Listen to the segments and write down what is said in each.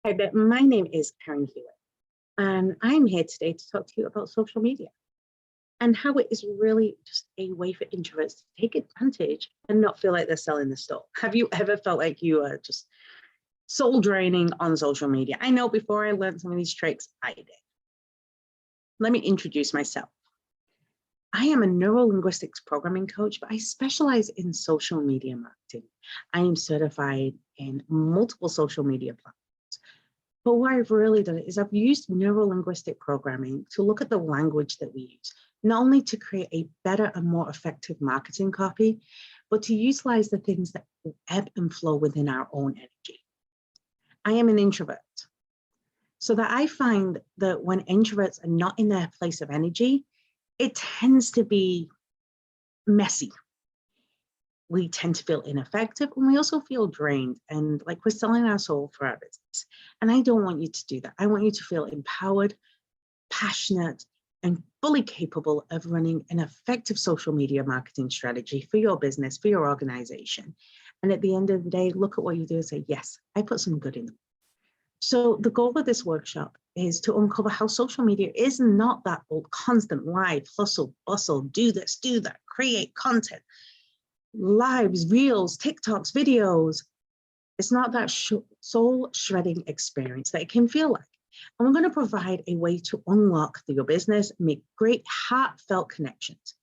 Hi there, my name is Karen Hewitt, and I'm here today to talk to you about social media and how it is really just a way for introverts to take advantage and not feel like they're selling the store. Have you ever felt like you are just soul draining on social media? I know before I learned some of these tricks, I did. Let me introduce myself. I am a neuro-linguistics programming coach, but I specialize in social media marketing. I am certified in multiple social media platforms. But what I've really done is I've used neuro-linguistic programming to look at the language that we use, not only to create a better and more effective marketing copy, but to utilize the things that ebb and flow within our own energy. I am an introvert, so that I find that when introverts are not in their place of energy, it tends to be messy. We tend to feel ineffective, and we also feel drained and like we're selling our soul for our business. And I don't want you to do that. I want you to feel empowered, passionate, and fully capable of running an effective social media marketing strategy for your business, for your organization. And at the end of the day, look at what you do and say, yes, I put some good in them. So the goal of this workshop is to uncover how social media is not that old, constant live, hustle, bustle, do this, do that, create content. Lives, reels, TikToks, videos. It's not that soul shredding experience that it can feel like. And we're going to provide a way to unlock your business, make great heartfelt connections.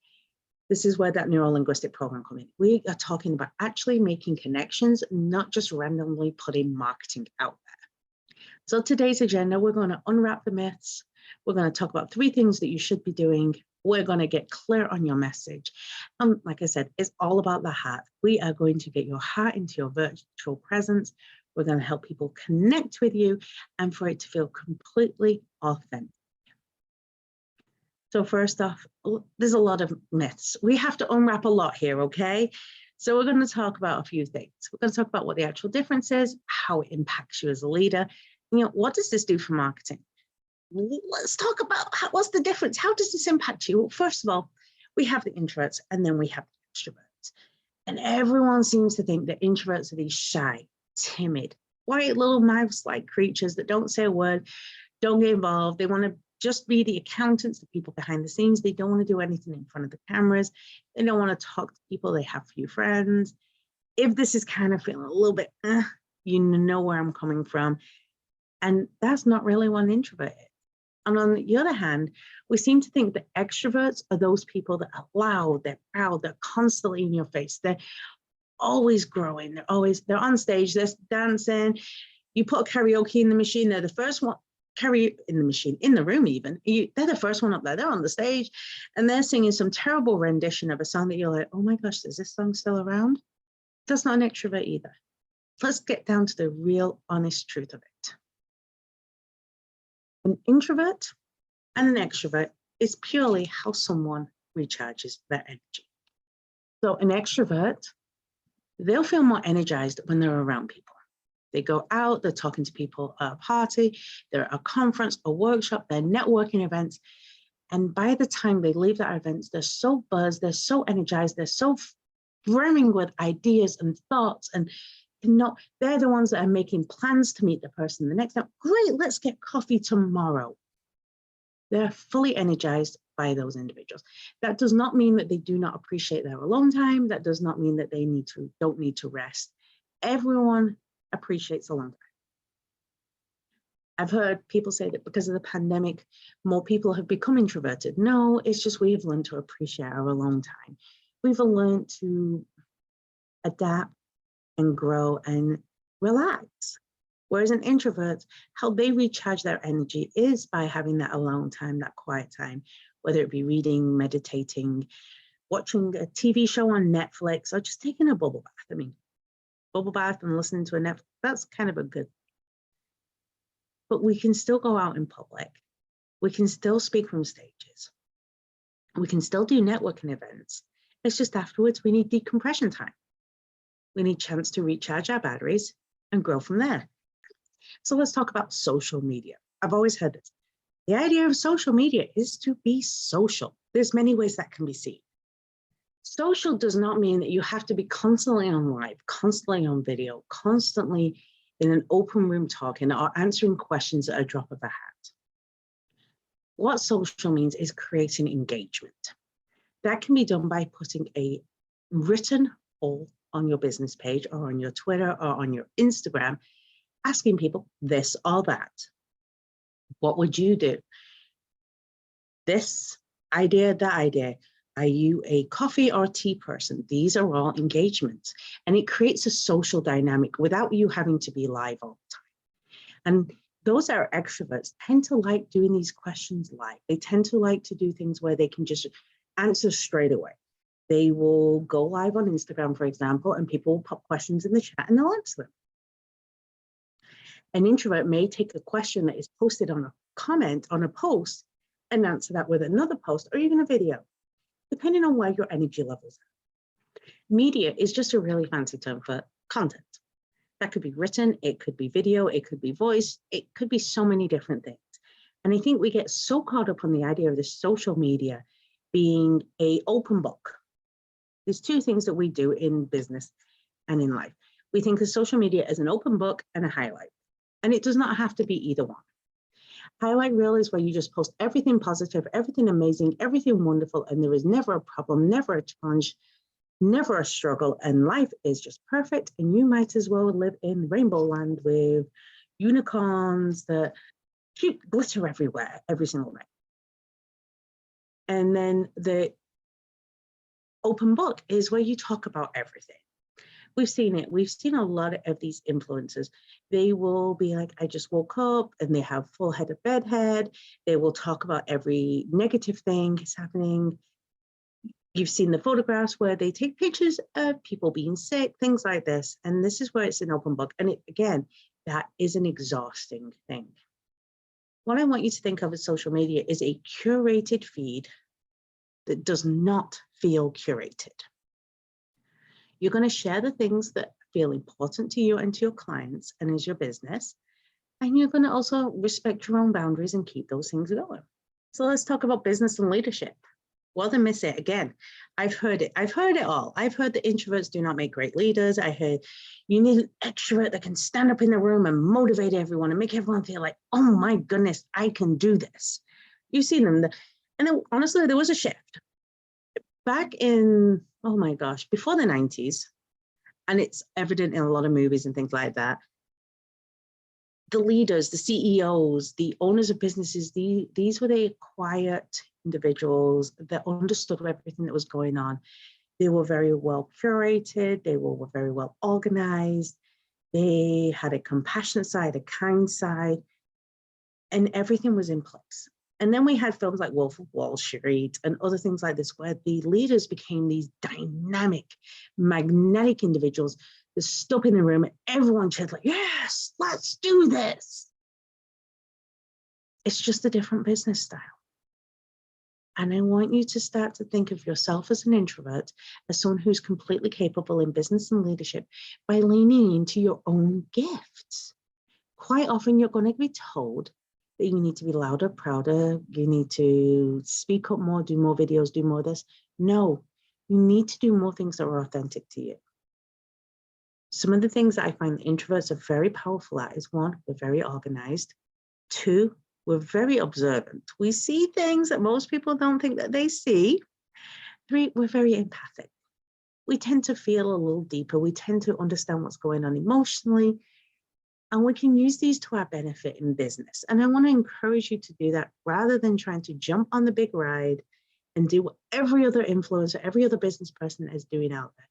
This is where that neuro-linguistic program comes in. We are talking about actually making connections, not just randomly putting marketing out there. So today's agenda, we're going to unwrap the myths. We're going to talk about 3 things that you should be doing. We're going to get clear on your message. Like I said, it's all about the heart. We are going to get your heart into your virtual presence. We're going to help people connect with you and for it to feel completely authentic. So first off, there's a lot of myths. We have to unwrap a lot here, okay? So we're going to talk about a few things. We're going to talk about what the actual difference is, how it impacts you as a leader. What does this do for marketing? Let's talk about what's the difference? How does this impact you? Well, first of all, we have the introverts and then we have the extroverts. And everyone seems to think that introverts are these shy, timid, quiet little mouse-like creatures that don't say a word, don't get involved. They want to just be the accountants, the people behind the scenes. They don't want to do anything in front of the cameras. They don't want to talk to people. They have few friends. If this is kind of feeling a little bit, you know where I'm coming from. And that's not really what an introvert is. And on the other hand, we seem to think that extroverts are those people that are loud, they're proud, they're constantly in your face. They're always growing. They're on stage, they're dancing. You put a karaoke in the machine, they're the first one, in the room even. They're the first one up there. They're on the stage and they're singing some terrible rendition of a song that you're like, oh my gosh, is this song still around? That's not an extrovert either. Let's get down to the real honest truth of it. An introvert and an extrovert is purely how someone recharges their energy. So an extrovert, they'll feel more energized when they're around people. They go out, they're talking to people at a party, they're at a conference, a workshop, they're networking events. And by the time they leave that event, they're so buzzed, they're so energized, they're so brimming with ideas and thoughts, and they're the ones that are making plans to meet the person the next time. Great, let's get coffee tomorrow. They're fully energized by those individuals. That does not mean that they do not appreciate their alone time. That does not mean that they don't need to rest. Everyone appreciates alone time. I've heard people say that because of the pandemic, more people have become introverted. No, it's just we have learned to appreciate our alone time. We've learned to adapt and grow and relax. Whereas an introvert, how they recharge their energy is by having that alone time, that quiet time, whether it be reading, meditating, watching a TV show on Netflix, or just taking a bubble bath. I mean, bubble bath and listening to a Netflix, that's kind of a good thing. But we can still go out in public. We can still speak from stages. We can still do networking events. It's just afterwards we need decompression time. We need a chance to recharge our batteries and grow from there. So let's talk about social media. I've always heard this. The idea of social media is to be social. There's many ways that can be seen. Social does not mean that you have to be constantly on live, constantly on video, constantly in an open room talking or answering questions at a drop of a hat. What social means is creating engagement. That can be done by putting a written poll on your business page or on your Twitter or on your Instagram, asking people this or that. What would you do? This idea, that idea. Are you a coffee or tea person? These are all engagements. And it creates a social dynamic without you having to be live all the time. And those that are extroverts tend to like doing these questions live. They tend to like to do things where they can just answer straight away. They will go live on Instagram, for example, and people will pop questions in the chat and they'll answer them. An introvert may take a question that is posted on a comment on a post and answer that with another post or even a video, depending on where your energy levels are. Media is just a really fancy term for content. That could be written, it could be video, it could be voice, it could be so many different things. And I think we get so caught up on the idea of this social media being an open book. There's two things that we do in business and in life. We think of social media as an open book and a highlight. And it does not have to be either one. Highlight reel is where you just post everything positive, everything amazing, everything wonderful, and there is never a problem, never a challenge, never a struggle, and life is just perfect, and you might as well live in rainbow land with unicorns that shoot glitter everywhere every single night. And then the open book is where you talk about everything. We've seen it. We've seen a lot of these influencers. They will be like, I just woke up, and they have full head of bedhead. They will talk about every negative thing that's happening. You've seen the photographs where they take pictures of people being sick, things like this. And this is where it's an open book. And again, that is an exhausting thing. What I want you to think of as social media is a curated feed that does not feel curated. You're going to share the things that feel important to you and to your clients and as your business. And you're going to also respect your own boundaries and keep those things going. So let's talk about business and leadership. Well, they miss it again. I've heard it. I've heard it all. I've heard that introverts do not make great leaders. I heard you need an extrovert that can stand up in the room and motivate everyone and make everyone feel like, oh my goodness, I can do this. You've seen them. And then honestly, there was a shift. Back in, oh my gosh, before the 90s, and it's evident in a lot of movies and things like that, the leaders, the CEOs, the owners of businesses, these were the quiet individuals that understood everything that was going on. They were very well curated, they were very well organized, they had a compassionate side, a kind side, and everything was in place. And then we had films like Wolf of Wall Street and other things like this, where the leaders became these dynamic, magnetic individuals that stood up in the room and everyone cheered like, yes, let's do this. It's just a different business style. And I want you to start to think of yourself as an introvert, as someone who's completely capable in business and leadership by leaning into your own gifts. Quite often you're going to be told that you need to be louder, prouder, you need to speak up more, do more videos, do more of this. No, you need to do more things that are authentic to you. Some of the things that I find introverts are very powerful at is one, we're very organized. Two, we're very observant. We see things that most people don't think that they see. Three, we're very empathic. We tend to feel a little deeper. We tend to understand what's going on emotionally. And we can use these to our benefit in business. And I want to encourage you to do that rather than trying to jump on the big ride and do what every other influencer, every other business person is doing out there.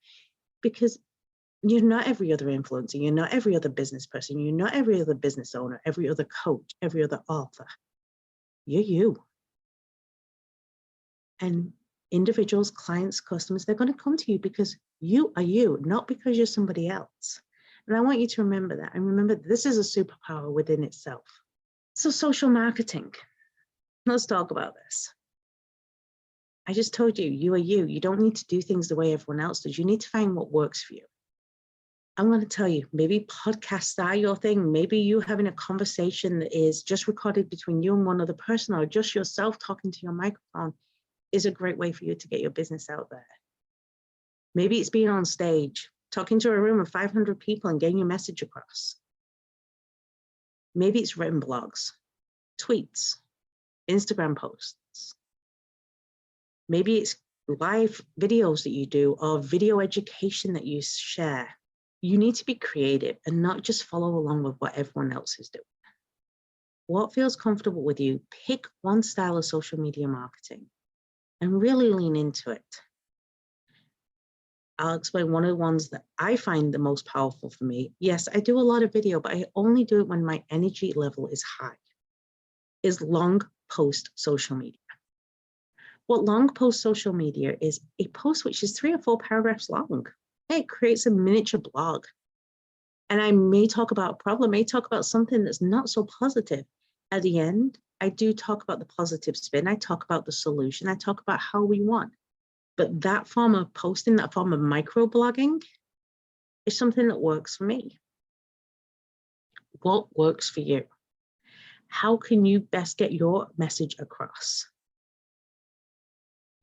Because you're not every other influencer, you're not every other business person, you're not every other business owner, every other coach, every other author. You're you. And individuals, clients, customers, they're going to come to you because you are you, not because you're somebody else. And I want you to remember that. And remember, this is a superpower within itself. So social marketing. Let's talk about this. I just told you, you are you. You don't need to do things the way everyone else does. You need to find what works for you. I'm going to tell you, maybe podcasts are your thing. Maybe you having a conversation that is just recorded between you and one other person, or just yourself talking to your microphone, is a great way for you to get your business out there. Maybe it's being on stage, talking to a room of 500 people and getting your message across. Maybe it's written blogs, tweets, Instagram posts. Maybe it's live videos that you do or video education that you share. You need to be creative and not just follow along with what everyone else is doing. What feels comfortable with you? Pick one style of social media marketing and really lean into it. I'll explain one of the ones that I find the most powerful for me. Yes, I do a lot of video, but I only do it when my energy level is high, is long post social media. What long post social media is a post which is 3 or 4 paragraphs long. It creates a miniature blog. And I may talk about a problem, may talk about something that's not so positive. At the end, I do talk about the positive spin. I talk about the solution. I talk about how we want. But that form of posting, that form of microblogging is something that works for me. What works for you? How can you best get your message across?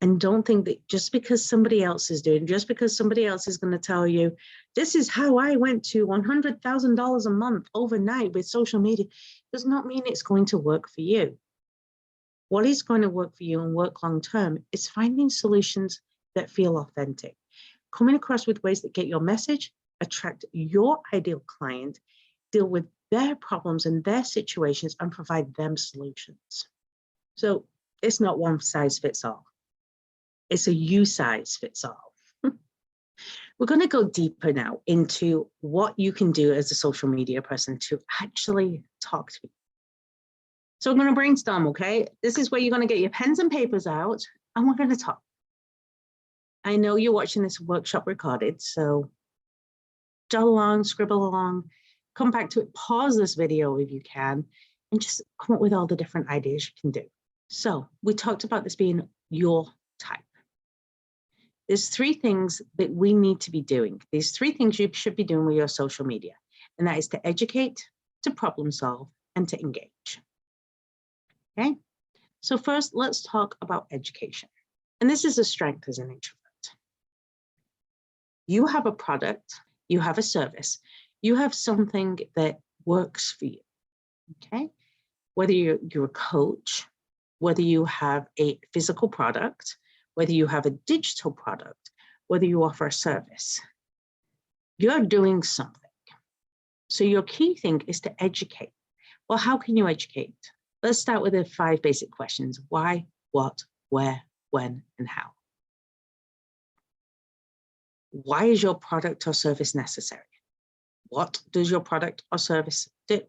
And don't think that just because somebody else is doing, just because somebody else is going to tell you, this is how I went to $100,000 a month overnight with social media, does not mean it's going to work for you. What is going to work for you and work long term is finding solutions that feel authentic, coming across with ways that get your message, attract your ideal client, deal with their problems and their situations, and provide them solutions. So it's not one size fits all. It's a you size fits all. We're going to go deeper now into what you can do as a social media person to actually talk to people. So we're going to brainstorm, okay? This is where you're going to get your pens and papers out, and we're going to talk. I know you're watching this workshop recorded, so jot along, scribble along, come back to it, pause this video if you can, and just come up with all the different ideas you can do. So we talked about this being your type. There's 3 things that we need to be doing. These 3 things you should be doing with your social media, and that is to educate, to problem solve, and to engage. Okay? So first, let's talk about education. And this is a strength as an introvert. You have a product, you have a service, you have something that works for you, okay? Whether you're a coach, whether you have a physical product, whether you have a digital product, whether you offer a service, you're doing something. So your key thing is to educate. Well, how can you educate? Let's start with the 5 basic questions. Why, what, where, when, and how? Why is your product or service necessary? What does your product or service do?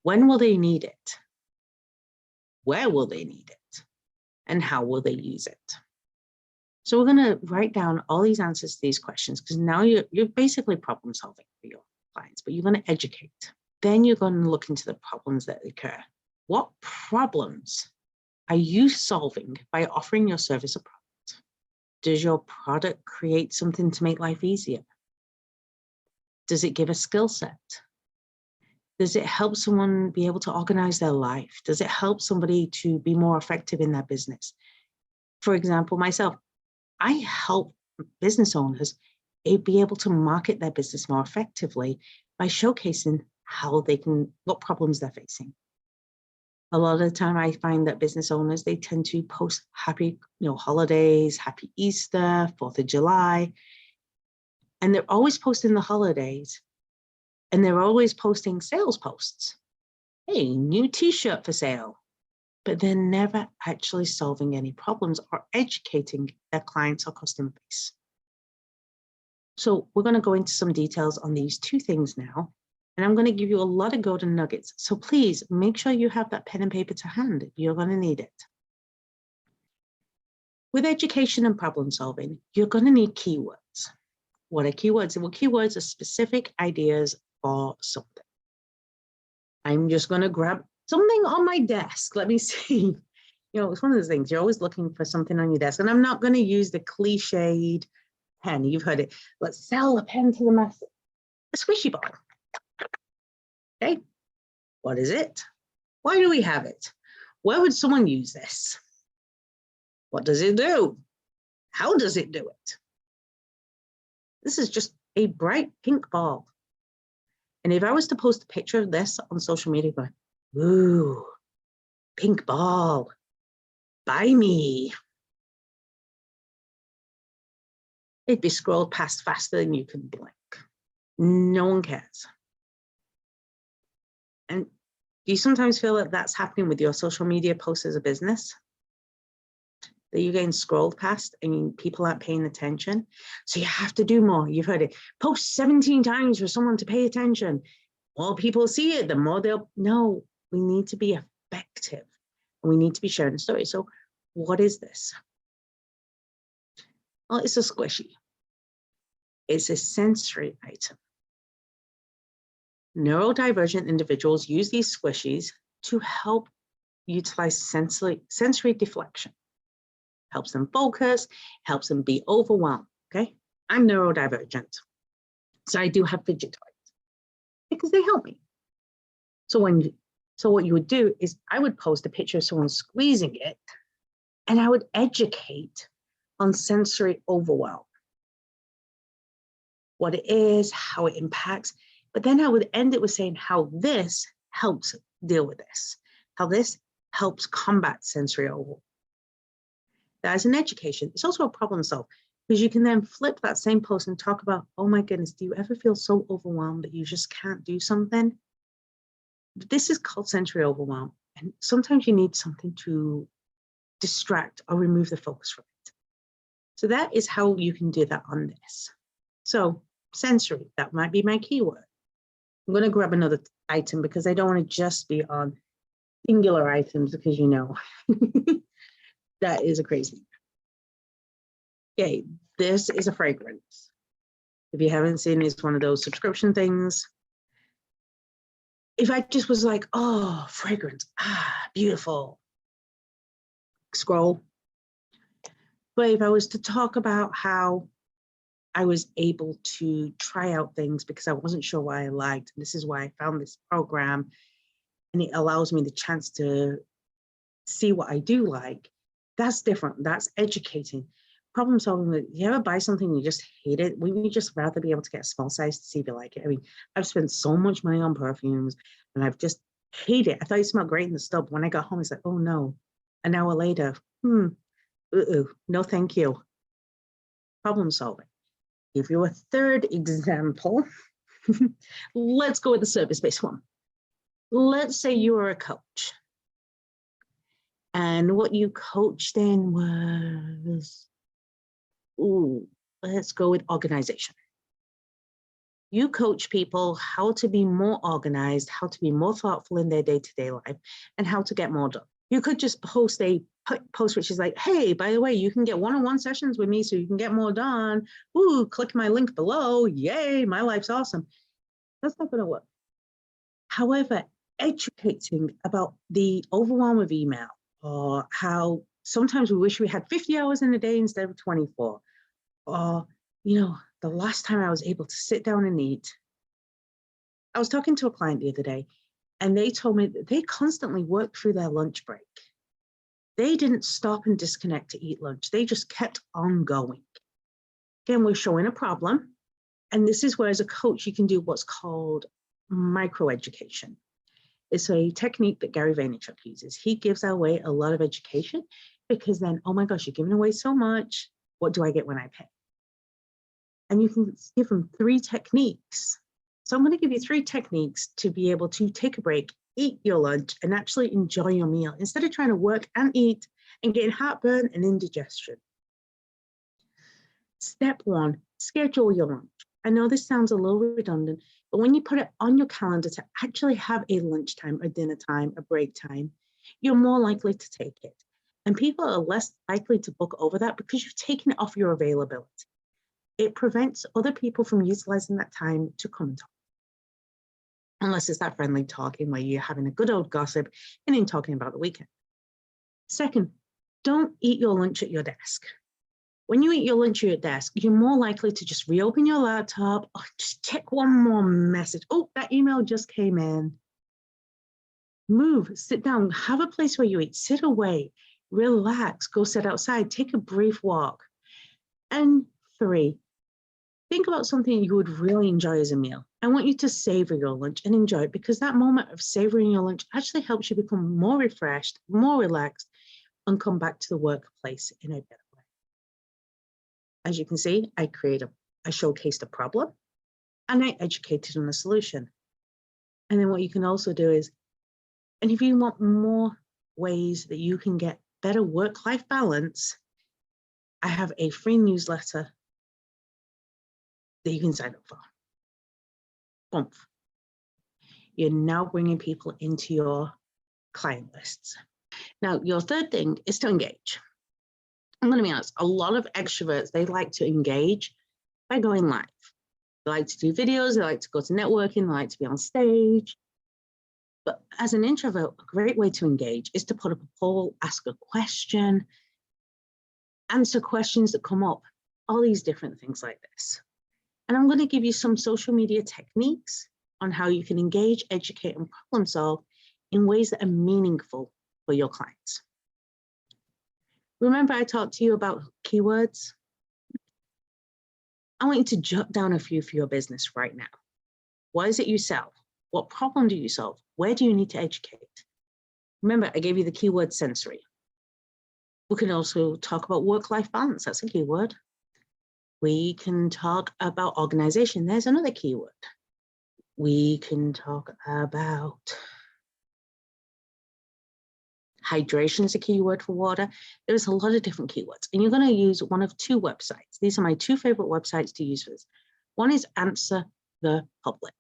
When will they need it? Where will they need it? And how will they use it? So we're going to write down all these answers to these questions, because now you're basically problem solving for your clients, but you're going to educate. Then you're going to look into the problems that occur. What problems are you solving by offering your service or product? Does your product create something to make life easier? Does it give a skill set? Does it help someone be able to organize their life? Does it help somebody to be more effective in their business? For example, myself, I help business owners be able to market their business more effectively by showcasing how they can, what problems they're facing. A lot of the time I find that business owners, they tend to post happy, holidays, happy Easter, 4th of July, and they're always posting the holidays, and they're always posting sales posts. Hey, new t-shirt for sale, but they're never actually solving any problems or educating their clients or customer base. So we're going to go into some details on these 2 things now, and I'm going to give you a lot of golden nuggets. So please make sure you have that pen and paper to hand. You're going to need it. With education and problem solving, you're going to need keywords. What are keywords? Well, keywords are specific ideas for something. I'm just going to grab something on my desk. Let me see. It's one of those things. You're always looking for something on your desk. And I'm not going to use the cliched pen. You've heard it. Let's sell a pen to the masses. A squishy ball. Okay. What is it? Why do we have it? Where would someone use this? What does it do? How does it do it? This is just a bright pink ball. And if I was to post a picture of this on social media, going, ooh, pink ball, buy me, it'd be scrolled past faster than you could blink. No one cares. And do you sometimes feel that that's happening with your social media posts as a business? That you're getting scrolled past and people aren't paying attention? So you have to do more. You've heard it. Post 17 times for someone to pay attention. More people see it, the more they'll... No, we need to be effective. And we need to be sharing a story. So what is this? Well, it's a squishy. It's a sensory item. Neurodivergent individuals use these squishies to help utilize sensory deflection. Helps them focus, helps them be overwhelmed, okay? I'm neurodivergent, so I do have fidget toys because they help me. So what you would do is I would post a picture of someone squeezing it, and I would educate on sensory overwhelm. What it is, how it impacts, but then I would end it with saying how this helps deal with this, how this helps combat sensory overwhelm. That's an education. It's also a problem solve, because you can then flip that same post and talk about, oh my goodness, do you ever feel so overwhelmed that you just can't do something? This is called sensory overwhelm. And sometimes you need something to distract or remove the focus from it. So that is how you can do that on this. So sensory, that might be my keyword. I'm going to grab another item because I don't want to just be on singular items, because you know, that is a crazy. Okay, this is a fragrance. If you haven't seen it, it's one of those subscription things. If I just was like, oh, fragrance, beautiful, scroll. But if I was to talk about how I was able to try out things because I wasn't sure what I liked, this is why I found this program, and it allows me the chance to see what I do like, that's different. That's educating. Problem solving, you ever buy something and you just hate it? Wouldn't you just rather be able to get a small size to see if you like it? I mean, I've spent so much money on perfumes and I've just hated it. I thought it smelled great in the stub. When I got home, it's like, oh no. An hour later, no thank you. Problem solving. Give you a third example. Let's go with the service-based one. Let's say you are a coach. And what you coached in was, let's go with organization. You coach people how to be more organized, how to be more thoughtful in their day-to-day life, and how to get more done. You could just post a post which is like, hey, by the way, you can get one-on-one sessions with me so you can get more done. Ooh, click my link below. Yay, my life's awesome. That's not going to work. However, educating about the overwhelm of email, or how sometimes we wish we had 50 hours in a day instead of 24. Or, you know, the last time I was able to sit down and eat, I was talking to a client the other day, and they told me that they constantly worked through their lunch break. They didn't stop and disconnect to eat lunch. They just kept on going. Again, we're showing a problem. And this is where, as a coach, you can do what's called microeducation. It's a technique that Gary Vaynerchuk uses. He gives away a lot of education because then, oh my gosh, you're giving away so much. What do I get when I pay? And you can give them 3 techniques. So I'm going to give you 3 techniques to be able to take a break, eat your lunch, and actually enjoy your meal instead of trying to work and eat and getting heartburn and indigestion. Step 1, schedule your lunch. I know this sounds a little redundant, but when you put it on your calendar to actually have a lunchtime, a dinner time, a break time, you're more likely to take it. And people are less likely to book over that because you've taken it off your availability. It prevents other people from utilizing that time to come and talk. Unless it's that friendly talking where you're having a good old gossip and then talking about the weekend. Second, don't eat your lunch at your desk. When you eat your lunch at your desk, you're more likely to just reopen your laptop, or just check one more message. Oh, that email just came in. Move, sit down, have a place where you eat, sit away, relax, go sit outside, take a brief walk. And 3, think about something you would really enjoy as a meal. I want you to savor your lunch and enjoy it, because that moment of savoring your lunch actually helps you become more refreshed, more relaxed, and come back to the workplace in a better way. As you can see, I showcased a problem and I educated on the solution. And then what you can also do is, and if you want more ways that you can get better work-life balance, I have a free newsletter that you can sign up for. Boom. You're now bringing people into your client lists. Now, your third thing is to engage. I'm going to be honest, a lot of extroverts, they like to engage by going live. They like to do videos, they like to go to networking, they like to be on stage. But as an introvert, a great way to engage is to put up a poll, ask a question, answer questions that come up, all these different things like this. And I'm going to give you some social media techniques on how you can engage, educate, and problem solve in ways that are meaningful for your clients. Remember I talked to you about keywords? I want you to jot down a few for your business right now. What is it you sell? What problem do you solve? Where do you need to educate? Remember, I gave you the keyword sensory. We can also talk about work-life balance. That's a keyword. We can talk about organization. There's another keyword. We can talk about hydration is a keyword for water. There's a lot of different keywords, and you're going to use one of two websites. These are my two favorite websites to use for this. One is Answer the Public.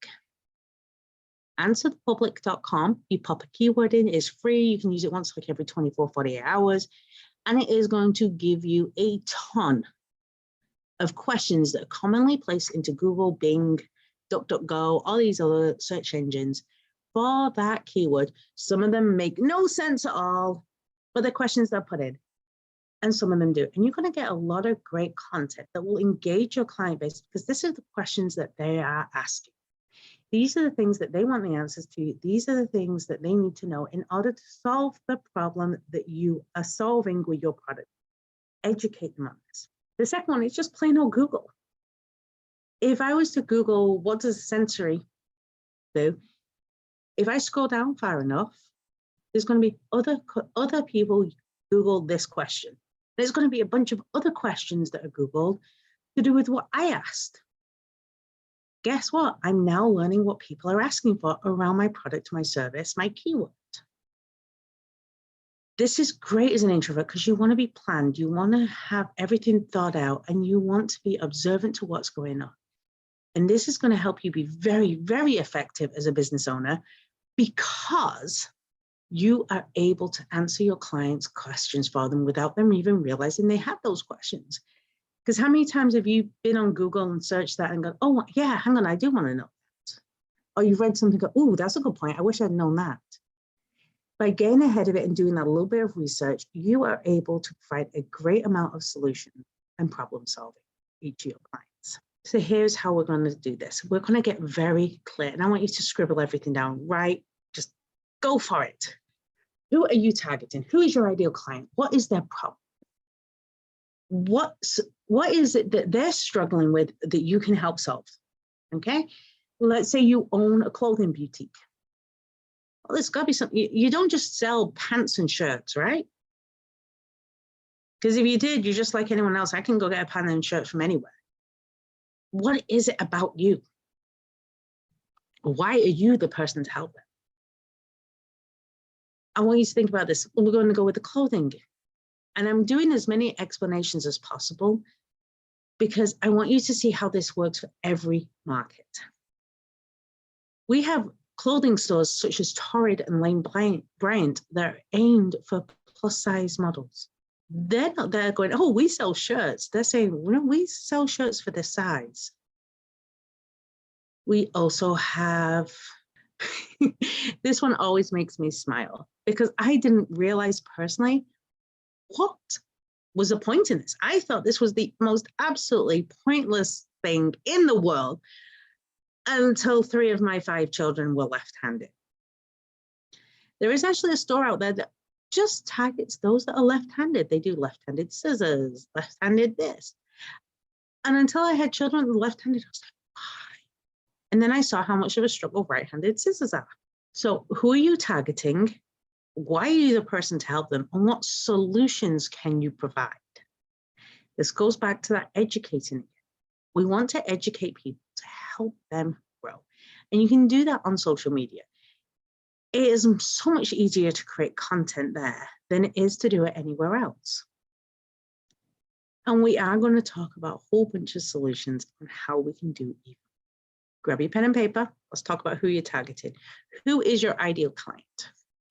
Answerthepublic.com. You pop a keyword in, it's free. You can use it once like every 24, 48 hours. And it is going to give you a ton of questions that are commonly placed into Google, Bing, DuckDuckGo, all these other search engines for that keyword. Some of them make no sense at all, but they're questions that are put in, and some of them do. And you're going to get a lot of great content that will engage your client base, because this is the questions that they are asking. These are the things that they want the answers to. These are the things that they need to know in order to solve the problem that you are solving with your product. Educate them on this. The second one is just plain old Google. If I was to Google, what does sensory do? If I scroll down far enough, there's going to be other people Google this question. There's going to be a bunch of other questions that are Googled to do with what I asked. Guess what? I'm now learning what people are asking for around my product, my service, my keyword. This is great as an introvert because you want to be planned. You want to have everything thought out, and you want to be observant to what's going on. And this is going to help you be very, very effective as a business owner, because you are able to answer your clients' questions for them without them even realizing they have those questions. Because how many times have you been on Google and searched that and gone, oh, yeah, hang on, I do want to know that. Or you've read something and go, oh, that's a good point. I wish I'd known that. By getting ahead of it and doing that little bit of research, you are able to provide a great amount of solution and problem solving to each of your clients. So here's how we're going to do this. We're going to get very clear, and I want you to scribble everything down, right? Just go for it. Who are you targeting? Who is your ideal client? What is their problem? What is it that they're struggling with that you can help solve? Okay, let's say you own a clothing boutique. Well, there's got to be something. You don't just sell pants and shirts, right? Because if you did, you're just like anyone else. I can go get a pant and shirt from anywhere. What is it about you? Why are you the person to help them? I want you to think about this. We're going to go with the clothing. And I'm doing as many explanations as possible because I want you to see how this works for every market. We have clothing stores such as Torrid and Lane Bryant that are aimed for plus size models. They're not there going, oh, we sell shirts. They're saying, no, we sell shirts for this size. We also have, this one always makes me smile because I didn't realize personally what was the point in this. I thought this was the most absolutely pointless thing in the world until 3 of my 5 children were left-handed. There is actually a store out there that just targets those that are left-handed. They do left-handed scissors, left-handed this. And until I had children left-handed, I was like, why? And then I saw how much of a struggle right-handed scissors are. So who are you targeting? Why are you the person to help them? And what solutions can you provide? This goes back to that educating. We want to educate people to help them grow. And you can do that on social media. It is so much easier to create content there than it is to do it anywhere else. And we are going to talk about a whole bunch of solutions on how we can do even. Grab your pen and paper. Let's talk about who you're targeting. Who is your ideal client?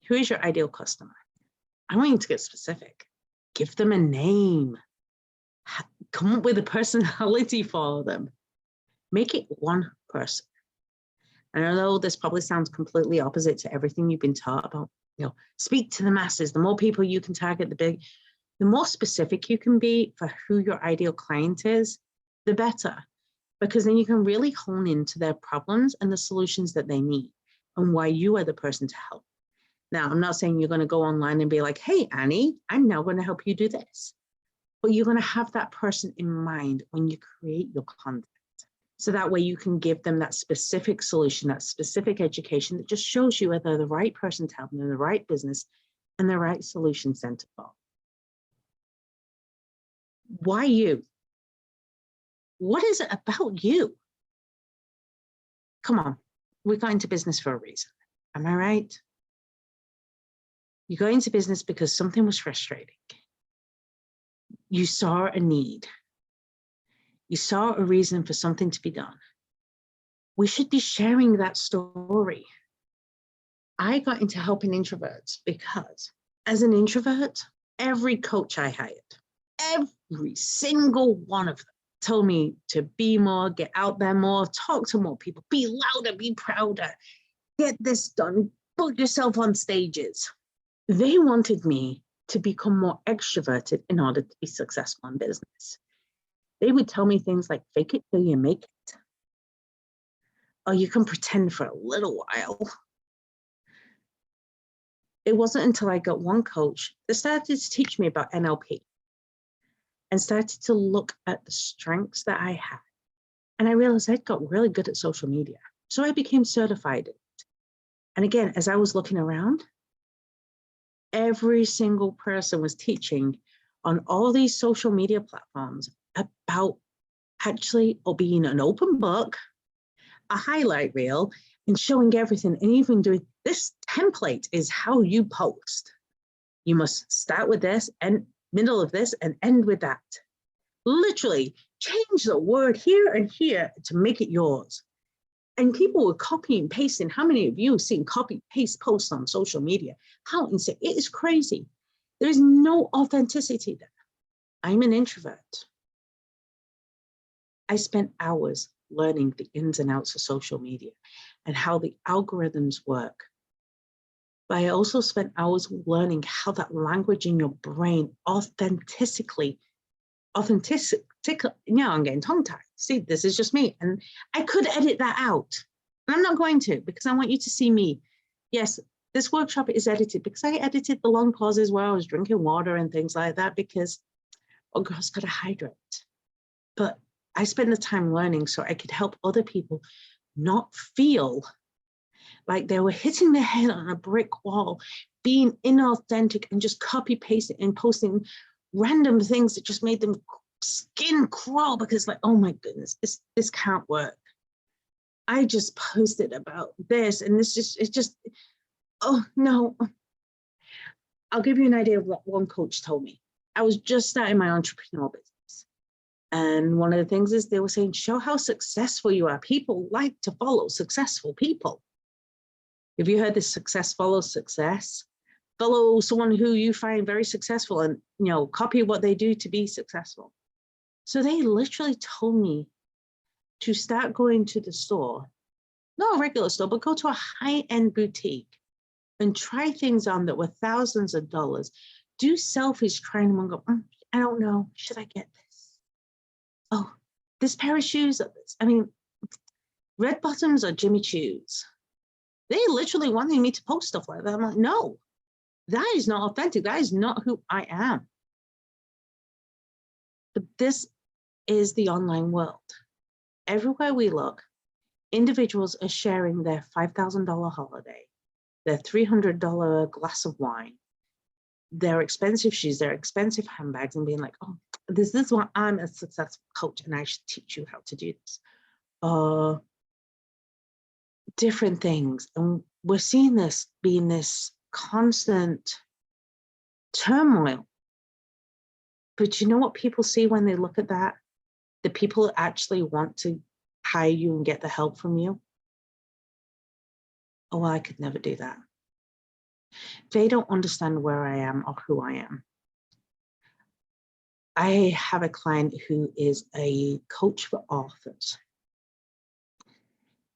Who is your ideal customer? I want you to get specific. Give them a name. Come up with a personality for them. Make it one person. And I know this probably sounds completely opposite to everything you've been taught about. Speak to the masses. The more people you can target, the more specific you can be for who your ideal client is, the better. Because then you can really hone into their problems and the solutions that they need and why you are the person to help. Now, I'm not saying you're going to go online and be like, hey, Annie, I'm now going to help you do this. But you're going to have that person in mind when you create your content. So that way you can give them that specific solution, that specific education that just shows you whether they're the right person to help them in the right business and the right solution center for. Why you? What is it about you? Come on, we got into business for a reason. Am I right? You got into business because something was frustrating. You saw a need. You saw a reason for something to be done. We should be sharing that story. I got into helping introverts because as an introvert, every coach I hired, every single one of them told me to be more, get out there more, talk to more people, be louder, be prouder, get this done, put yourself on stages. They wanted me to become more extroverted in order to be successful in business. They would tell me things like, fake it till you make it. Or you can pretend for a little while. It wasn't until I got one coach that started to teach me about NLP and started to look at the strengths that I had. And I realized I'd got really good at social media. So I became certified. And again, as I was looking around, every single person was teaching on all these social media platforms about actually being an open book, a highlight reel, and showing everything, and even doing this template is how you post. You must start with this and middle of this and end with that. Literally change the word here and here to make it yours. And people were copying and pasting. How many of you have seen copy paste posts on social media? How insane. It is crazy. There is no authenticity there. I'm an introvert. I spent hours learning the ins and outs of social media and how the algorithms work. But I also spent hours learning how that language in your brain authentically, I'm getting tongue-tied. See, this is just me. And I could edit that out. And I'm not going to, because I want you to see me. Yes, this workshop is edited because I edited the long pauses where I was drinking water and things like that because, oh, girl's got to hydrate. But I spent the time learning so I could help other people not feel like they were hitting their head on a brick wall, being inauthentic and just copy pasting and posting random things that just made them skin crawl because like, oh my goodness, this can't work. I just posted about this and it's just, oh no. I'll give you an idea of what one coach told me. I was just starting my entrepreneurial business. And one of the things is they were saying, show how successful you are. People like to follow successful people. Have you heard this success follows success? Follow someone who you find very successful and, copy what they do to be successful. So they literally told me to start going to the store, not a regular store, but go to a high-end boutique and try things on that were thousands of dollars. Do selfies trying them and go, I don't know, should I get this? Oh, this pair of shoes, red bottoms or Jimmy Choos. They literally wanted me to post stuff like that. I'm like, no, that is not authentic. That is not who I am. But this is the online world. Everywhere we look, individuals are sharing their $5,000 holiday, their $300 glass of wine, their expensive shoes, their expensive handbags, and being like, oh, this is why I'm a successful coach and I should teach you how to do this. Different things. And we're seeing this being this constant turmoil. But you know what people see when they look at that? The people that actually want to hire you and get the help from you. Oh, well, I could never do that. They don't understand where I am or who I am. I have a client who is a coach for authors.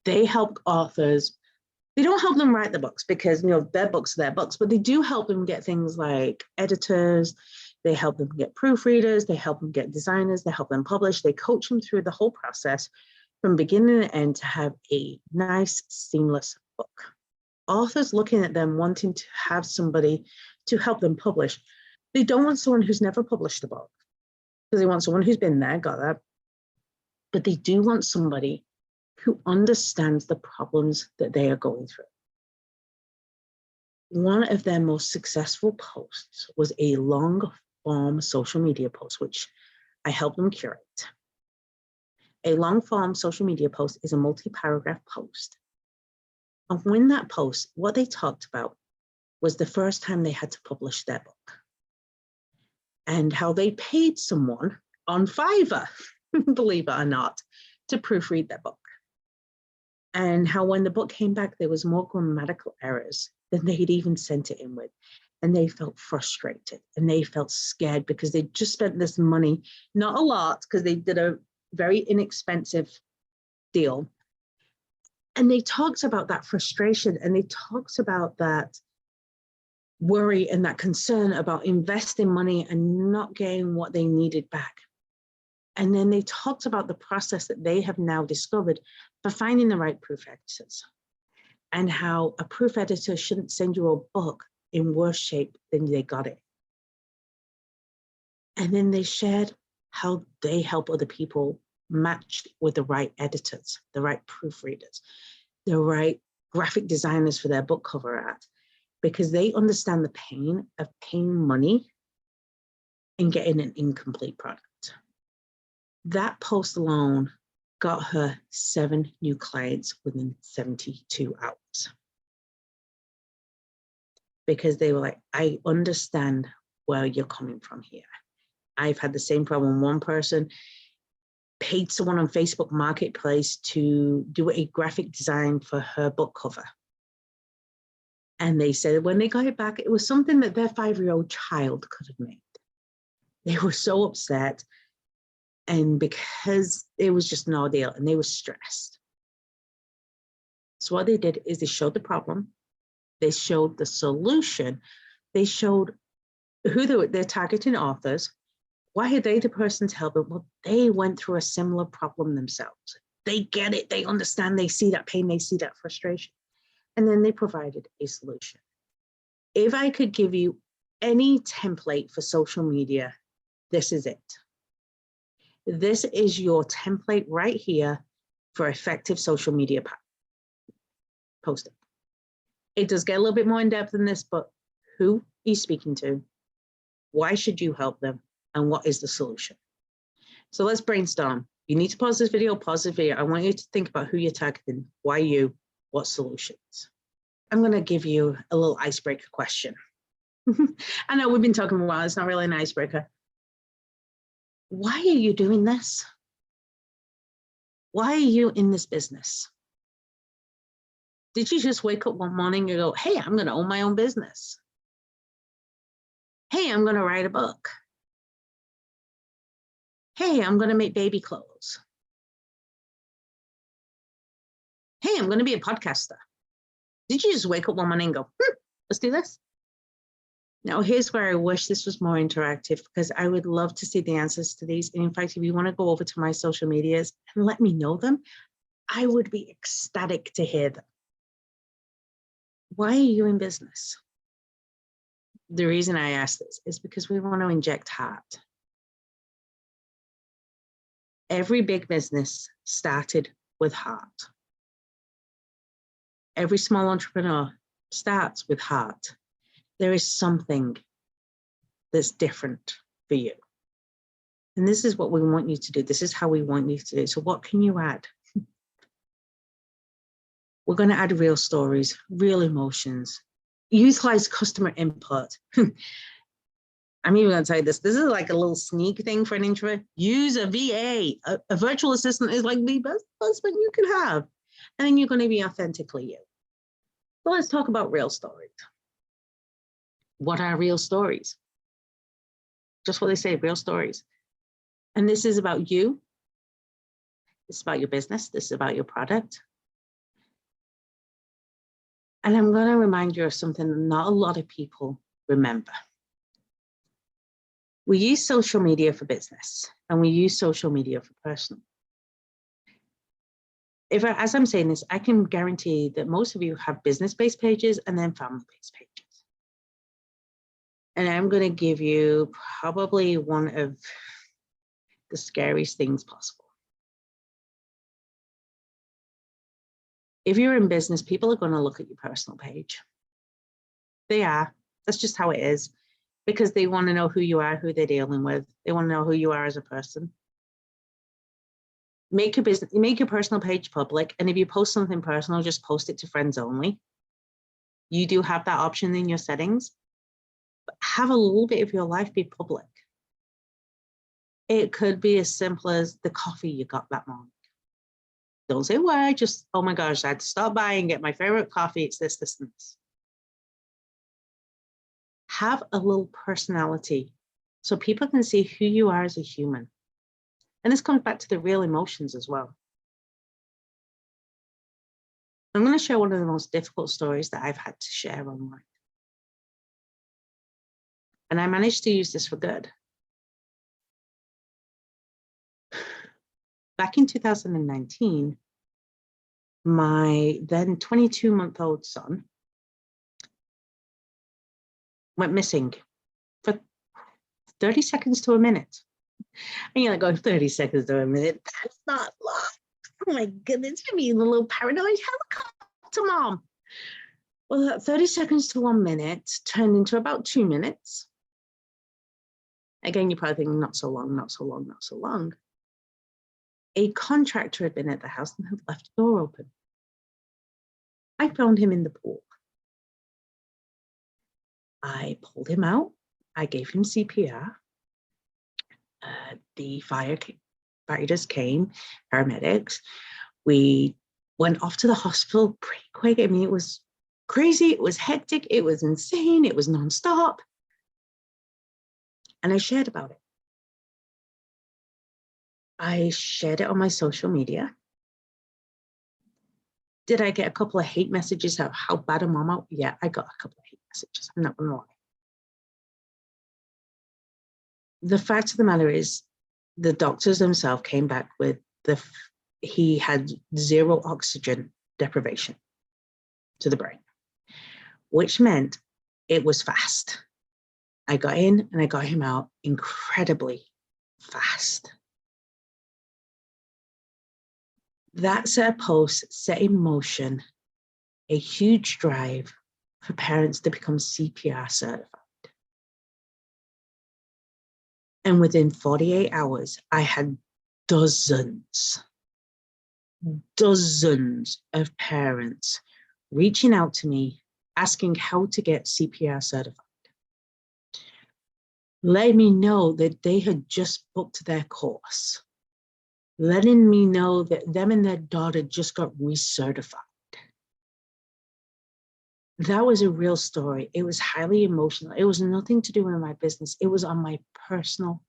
They help authors. They don't help them write the books because, you know, their books are their books, but they do help them get things like editors. They help them get proofreaders. They help them get designers. They help them publish. They coach them through the whole process from beginning to end to have a nice, seamless book. Authors looking at them wanting to have somebody to help them publish. They don't want someone who's never published a book because they want someone who's been there, got that. But they do want somebody who understands the problems that they are going through. One of their most successful posts was a long form social media post, which I helped them curate. A long form social media post is a multi-paragraph post. And when that post, what they talked about was the first time they had to publish their book and how they paid someone on Fiverr, believe it or not, to proofread their book. And how when the book came back, there was more grammatical errors than they'd even sent it in with. And they felt frustrated and they felt scared because they just spent this money, not a lot, because they did a very inexpensive deal. And they talked about that frustration and they talked about that worry and that concern about investing money and not getting what they needed back. And then they talked about the process that they have now discovered for finding the right proof editors and how a proof editor shouldn't send you a book in worse shape than they got it. And then they shared how they help other people match with the right editors, the right proofreaders, the right graphic designers for their book cover art, because they understand the pain of paying money and getting an incomplete product. That post alone got her 7 new clients within 72 hours. Because they were like, I understand where you're coming from here. I've had the same problem. One person paid someone on Facebook Marketplace to do a graphic design for her book cover. And they said when they got it back, it was something that their 5-year-old child could have made. They were so upset. And because it was just an ordeal and they were stressed. So what they did is they showed the problem. They showed the solution. They showed who they're targeting authors. Why are they the person to help them? Well, they went through a similar problem themselves. They get it. They understand. They see that pain. They see that frustration. And then they provided a solution. If I could give you any template for social media, this is it. This is your template right here for effective social media posting. It does get a little bit more in depth than this, but who are you speaking to? Why should you help them? And what is the solution? So let's brainstorm. You need to pause this video, I want you to think about who you're targeting, why you, what solutions. I'm going to give you a little icebreaker question. I know we've been talking a while, it's not really an icebreaker. Why are you doing this? Why are you in this business? Did you just wake up one morning and go, hey, I'm going to own my own business? Hey, I'm going to write a book. Hey, I'm going to make baby clothes. Hey, I'm going to be a podcaster. Did you just wake up one morning and go, let's do this? Now, here's where I wish this was more interactive because I would love to see the answers to these. And in fact, if you want to go over to my social medias and let me know them, I would be ecstatic to hear them. Why are you in business? The reason I ask this is because we want to inject heart. Every big business started with heart. Every small entrepreneur starts with heart. There is something that's different for you. And this is what we want you to do. This is how we want you to do. So what can you add? We're going to add real stories, real emotions, utilize customer input. I'm even going to tell you this. This is like a little sneak thing for an introvert. Use a VA. A virtual assistant is like the best husband you can have. And then you're going to be authentically you. So let's talk about real stories. What are real stories? Just what they say, real stories. And this is about you. It's about your business. This is about your product. And I'm going to remind you of something not a lot of people remember. We use social media for business and we use social media for personal. As I'm saying this, I can guarantee that most of you have business-based pages and then family-based pages. And I'm going to give you probably one of the scariest things possible. If you're in business, people are going to look at your personal page. They are. That's just how it is. Because they want to know who you are, who they're dealing with. They want to know who you are as a person. Make your personal page public. And if you post something personal, just post it to friends only. You do have that option in your settings. But have a little bit of your life be public. It could be as simple as the coffee you got that morning. Don't say why, just, oh my gosh, I had to stop by and get my favorite coffee. It's this, this, and this. Have a little personality so people can see who you are as a human. And this comes back to the real emotions as well. I'm going to share one of the most difficult stories that I've had to share online. And I managed to use this for good. Back in 2019, my then 22-month-old son went missing for 30 seconds to a minute. And you're like, going 30 seconds to a minute, that's not long. Oh my goodness, you're being a little paranoid. Helicopter mom. Well, that 30 seconds to 1 minute turned into about 2 minutes. Again, you're probably thinking, not so long, not so long, not so long. A contractor had been at the house and had left the door open. I found him in the pool. I pulled him out. I gave him CPR. The firefighters came, paramedics. We went off to the hospital pretty quick. I mean, it was crazy. It was hectic. It was insane. It was nonstop. And I shared about it. I shared it on my social media. Did I get a couple of hate messages of how bad a mom? Yeah, I got a couple of hate messages. I'm not going to lie. The fact of the matter is, the doctors themselves came back with he had 0 oxygen deprivation to the brain, which meant it was fast. I got in and I got him out incredibly fast. That set a post, set in motion a huge drive for parents to become CPR certified. And within 48 hours, I had dozens of parents reaching out to me, asking how to get CPR certified. Letting me know that they had just booked their course. Letting me know that them and their daughter just got recertified. That was a real story. It was highly emotional. It was nothing to do with my business. It was on my personal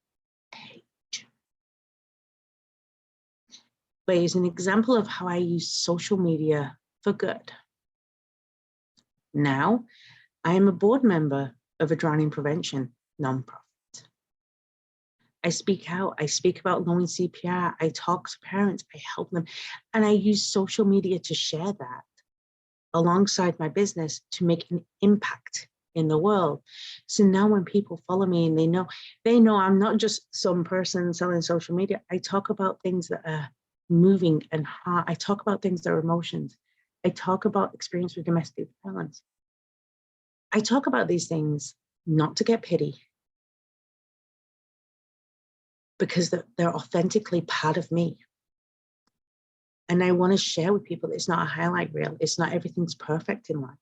page. But it's an example of how I use social media for good. Now, I am a board member of a drowning prevention nonprofit. I speak out, I speak about knowing CPR, I talk to parents, I help them, and I use social media to share that alongside my business to make an impact in the world. So now when people follow me and they know I'm not just some person selling social media. I talk about things that are moving and hard. I talk about things that are emotions. I talk about experience with domestic violence. I talk about these things not to get pity, because they're authentically part of me. And I want to share with people that it's not a highlight reel. It's not everything's perfect in life.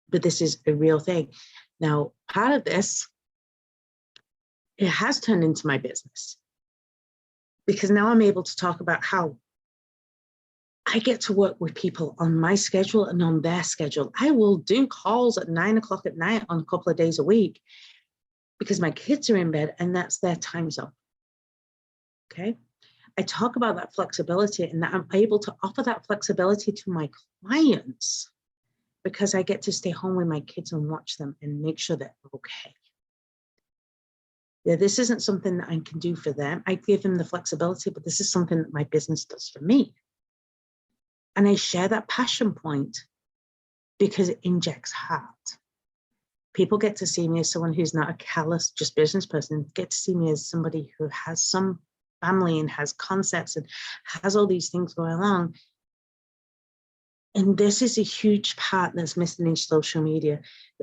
But this is a real thing. Now, part of this, it has turned into my business, because now I'm able to talk about how I get to work with people on my schedule and on their schedule. I will do calls at 9 o'clock at night on a couple of days a week because my kids are in bed and that's their time zone. Okay. I talk about that flexibility and that I'm able to offer that flexibility to my clients because I get to stay home with my kids and watch them and make sure they're okay. Yeah, this isn't something that I can do for them. I give them the flexibility, but this is something that my business does for me. And I share that passion point because it injects heart. People get to see me as someone who's not a callous, just business person, get to see me as somebody who has some family and has concepts and has all these things going on. And this is a huge part that's missing in social media.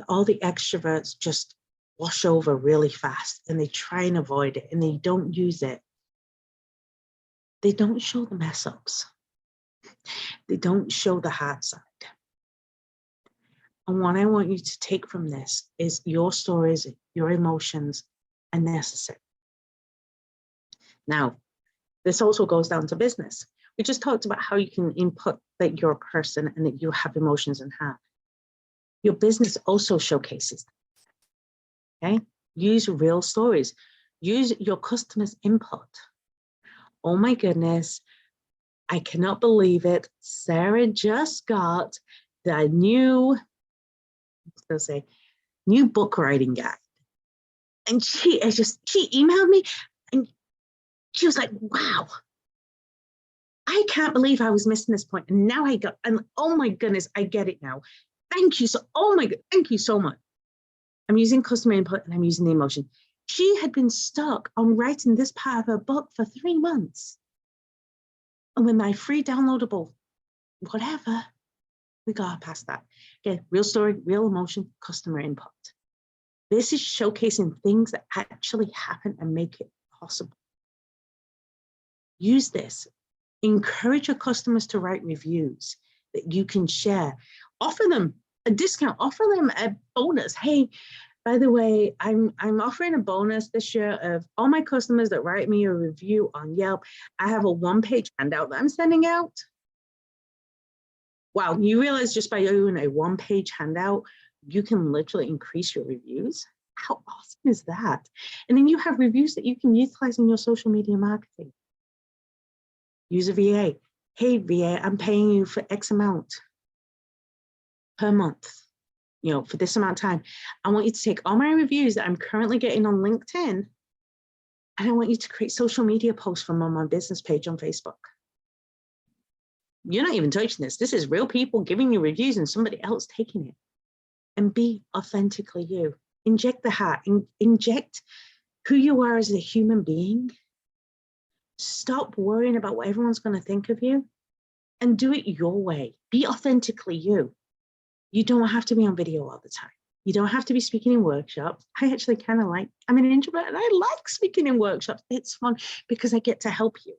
All the extroverts just wash over really fast and they try and avoid it and they don't use it. They don't show the mess ups. They don't show the hard side. And what I want you to take from this is your stories, your emotions are necessary. Now, this also goes down to business. We just talked about how you can input that you're a person and that you have emotions and heart. Your business also showcases that. Okay? Use real stories. Use your customers' input. Oh my goodness, I cannot believe it. Sarah just got the new book writing guide. And she emailed me and she was like, wow, I can't believe I was missing this point. And now and oh my goodness, I get it now. Thank you thank you so much. I'm using customer input and I'm using the emotion. She had been stuck on writing this part of her book for 3 months. And with my free downloadable, whatever, we got past that. Again, real story, real emotion, customer input. This is showcasing things that actually happen and make it possible. Use this. Encourage your customers to write reviews that you can share. Offer them a discount, offer them a bonus. Hey, by the way, I'm offering a bonus this year of all my customers that write me a review on Yelp. I have a 1-page handout that I'm sending out. Wow, you realize just by doing a 1-page handout, you can literally increase your reviews? How awesome is that? And then you have reviews that you can utilize in your social media marketing. Use a VA. Hey, VA, I'm paying you for X amount per month, for this amount of time. I want you to take all my reviews that I'm currently getting on LinkedIn, and I want you to create social media posts from on my business page on Facebook. You're not even touching this. This is real people giving you reviews and somebody else taking it. And be authentically you. Inject the heart. Inject who you are as a human being. Stop worrying about what everyone's going to think of you and do it your way. Be authentically you. You don't have to be on video all the time. You don't have to be speaking in workshops. I'm an introvert and I like speaking in workshops. It's fun because I get to help you.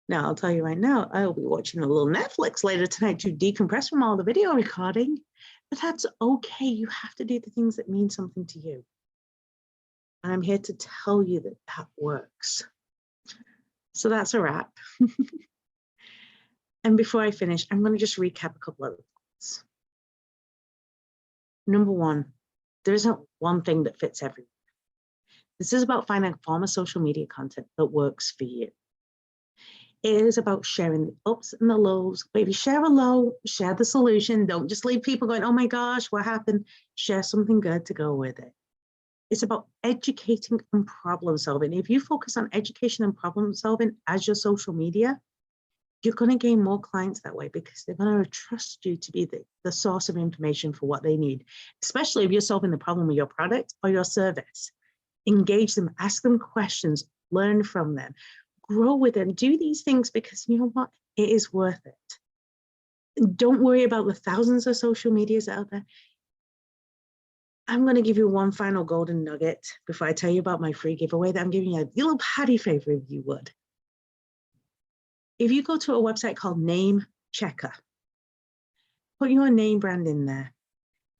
Now, I'll tell you right now, I'll be watching a little Netflix later tonight to decompress from all the video recording, but that's okay. You have to do the things that mean something to you. And I'm here to tell you that that works. So that's a wrap. And before I finish, I'm going to just recap a couple of things. Number one, there isn't one thing that fits everyone. This is about finding a form of social media content that works for you. It is about sharing the ups and the lows. Maybe share a low, share the solution. Don't just leave people going, oh my gosh, what happened? Share something good to go with it. It's about educating and problem solving. If you focus on education and problem solving as your social media, you're going to gain more clients that way because they're going to trust you to be the source of information for what they need, especially if you're solving the problem with your product or your service. Engage them, ask them questions, learn from them, grow with them. Do these things because you know what? It is worth it. Don't worry about the thousands of social medias out there. I'm going to give you one final golden nugget before I tell you about my free giveaway that I'm giving you a little patty favor if you would. If you go to a website called Name Checker, put your name brand in there,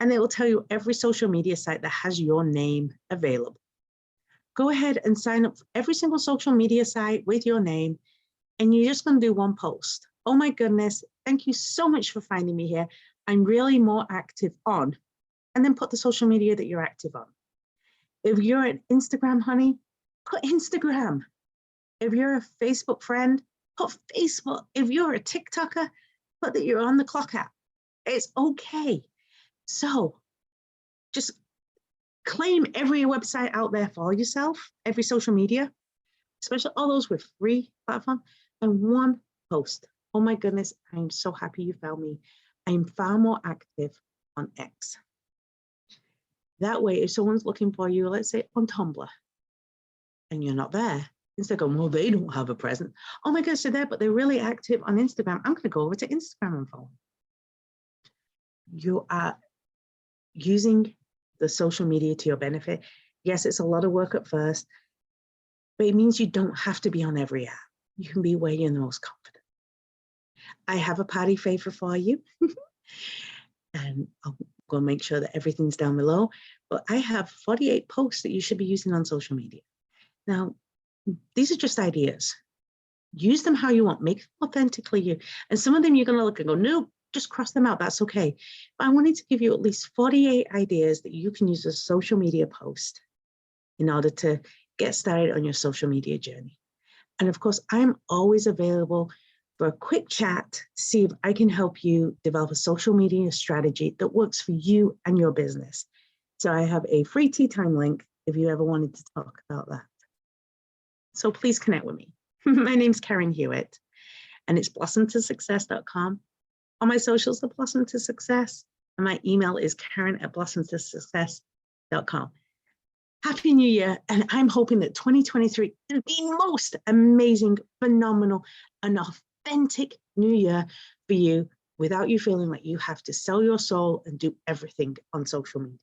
and it will tell you every social media site that has your name available. Go ahead and sign up for every single social media site with your name, and you're just going to do one post. Oh my goodness, thank you so much for finding me here. I'm really more active on, and then put the social media that you're active on. If you're an Instagram honey, put Instagram. If you're a Facebook friend, put Facebook. If you're a TikToker, put that you're on the clock app. It's okay. So just claim every website out there for yourself, every social media, especially all those with free platform, and one post. Oh my goodness, I'm so happy you found me. I'm far more active on X. That way, if someone's looking for you, let's say on Tumblr, and you're not there, instead of going, well, they don't have a presence. Oh my goodness, they're there, but they're really active on Instagram. I'm going to go over to Instagram and follow. You are using the social media to your benefit. Yes, it's a lot of work at first, but it means you don't have to be on every app. You can be where you're the most confident. I have a party favor for you. And I'll go make sure that everything's down below. But I have 48 posts that you should be using on social media. Now, these are just ideas. Use them how you want. Make them authentically you. And some of them you're going to look and go, no, just cross them out. That's okay. But I wanted to give you at least 48 ideas that you can use as a social media post in order to get started on your social media journey. And of course, I'm always available for a quick chat to see if I can help you develop a social media strategy that works for you and your business. So I have a free tea time link if you ever wanted to talk about that. So please connect with me. My name's Karen Hewitt, and it's blossomtosuccess.com. On my socials, the Blossom to Success, and my email is karen@blossomtosuccess.com. Happy New Year, and I'm hoping that 2023 is the most amazing, phenomenal, and authentic new year for you without you feeling like you have to sell your soul and do everything on social media.